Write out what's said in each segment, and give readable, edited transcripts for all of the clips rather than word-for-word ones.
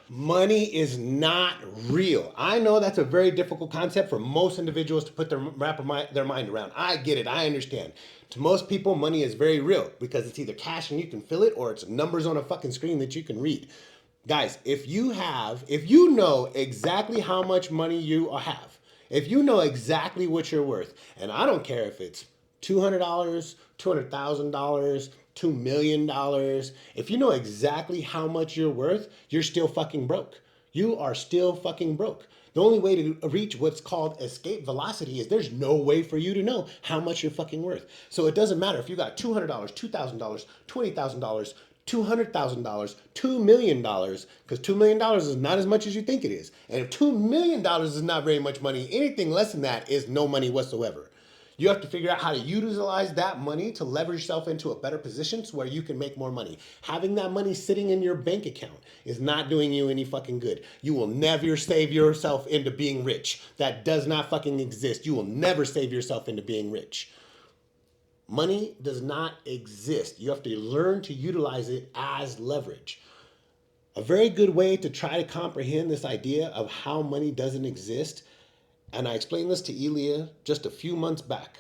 Money is not real. I know that's a very difficult concept for most individuals to put their mind around. I get it. I understand. To most people, money is very real because it's either cash and you can feel it or it's numbers on a fucking screen that you can read. Guys, if you know exactly how much money you have, if you know exactly what you're worth, and I don't care if it's $200, $200,000, $2 million, if you know exactly how much you're worth, you're still fucking broke. You are still fucking broke. The only way to reach what's called escape velocity is there's no way for you to know how much you're fucking worth. So it doesn't matter if you got $200, $2,000, $20,000, $200,000, $2 million, because $2 million is not as much as you think it is. And if $2 million is not very much money, anything less than that is no money whatsoever. You have to figure out how to utilize that money to leverage yourself into a better position to where you can make more money. Having that money sitting in your bank account is not doing you any fucking good. You will never save yourself into being rich. That does not fucking exist. You will never save yourself into being rich. Money does not exist. You have to learn to utilize it as leverage. A very good way to try to comprehend this idea of how money doesn't exist, and I explained this to Elia just a few months back,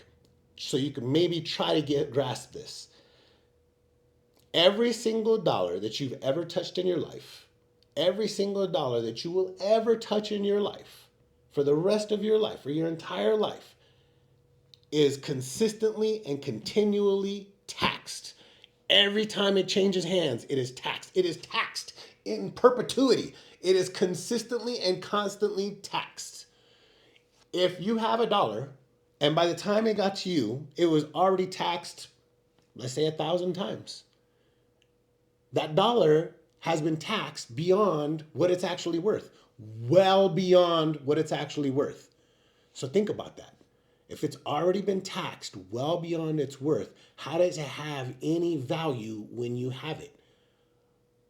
so you can maybe try to grasp this. Every single dollar that you've ever touched in your life, every single dollar that you will ever touch in your life, for the rest of your life, for your entire life, is consistently and continually taxed. Every time it changes hands, it is taxed. It is taxed in perpetuity. It is consistently and constantly taxed. If you have a dollar and by the time it got to you, it was already taxed, let's say 1,000 times. That dollar has been taxed beyond what it's actually worth, well beyond what it's actually worth. So think about that. If it's already been taxed well beyond its worth, how does it have any value when you have it?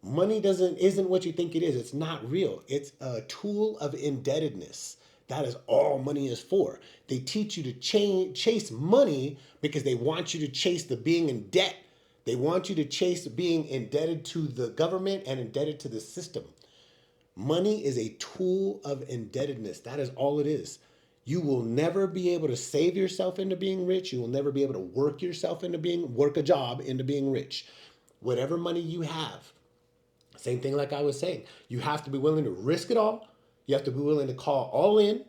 Money isn't what you think it is. It's not real. It's a tool of indebtedness. That is all money is for. They teach you to chase money because they want you to chase the being in debt. They want you to chase being indebted to the government and indebted to the system. Money is a tool of indebtedness. That is all it is. You will never be able to save yourself into being rich. You will never be able to work a job into being rich. Whatever money you have, same thing like I was saying, you have to be willing to risk it all. You have to be willing to call all in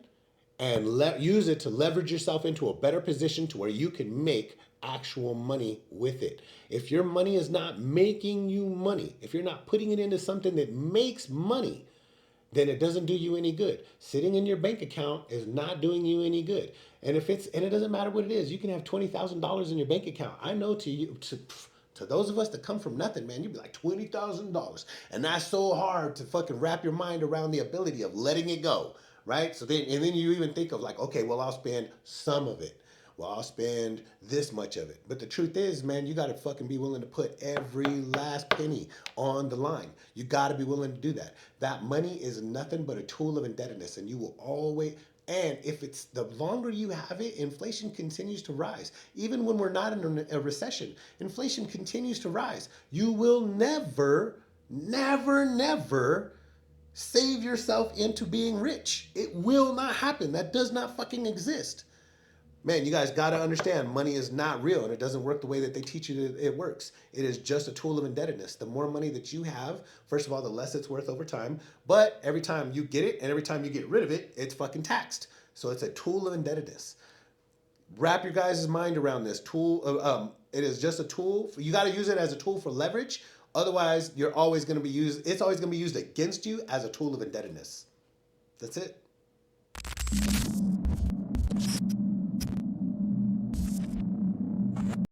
and use it to leverage yourself into a better position to where you can make actual money with it. If your money is not making you money, if you're not putting it into something that makes money, then it doesn't do you any good. Sitting in your bank account is not doing you any good. And it doesn't matter what it is. You can have $20,000 in your bank account. I know to those of us that come from nothing, man, you'd be like $20,000, and that's so hard to fucking wrap your mind around the ability of letting it go, right? So then you even think of like, okay, well I'll spend some of it. Well, I'll spend this much of it. But the truth is, man, you got to fucking be willing to put every last penny on the line. You got to be willing to do that. That money is nothing but a tool of indebtedness, and you will always. And if it's the longer you have it, inflation continues to rise. Even when we're not in a recession, inflation continues to rise. You will never, never, never save yourself into being rich. It will not happen. That does not fucking exist. Man, you guys got to understand money is not real and it doesn't work the way that they teach you that it works. It is just a tool of indebtedness. The more money that you have, first of all, the less it's worth over time. But every time you get it and every time you get rid of it, it's fucking taxed. So it's a tool of indebtedness. Wrap your guys' mind around this tool. It is just a tool. You got to use it as a tool for leverage. Otherwise, it's always going to be used against you as a tool of indebtedness. That's it.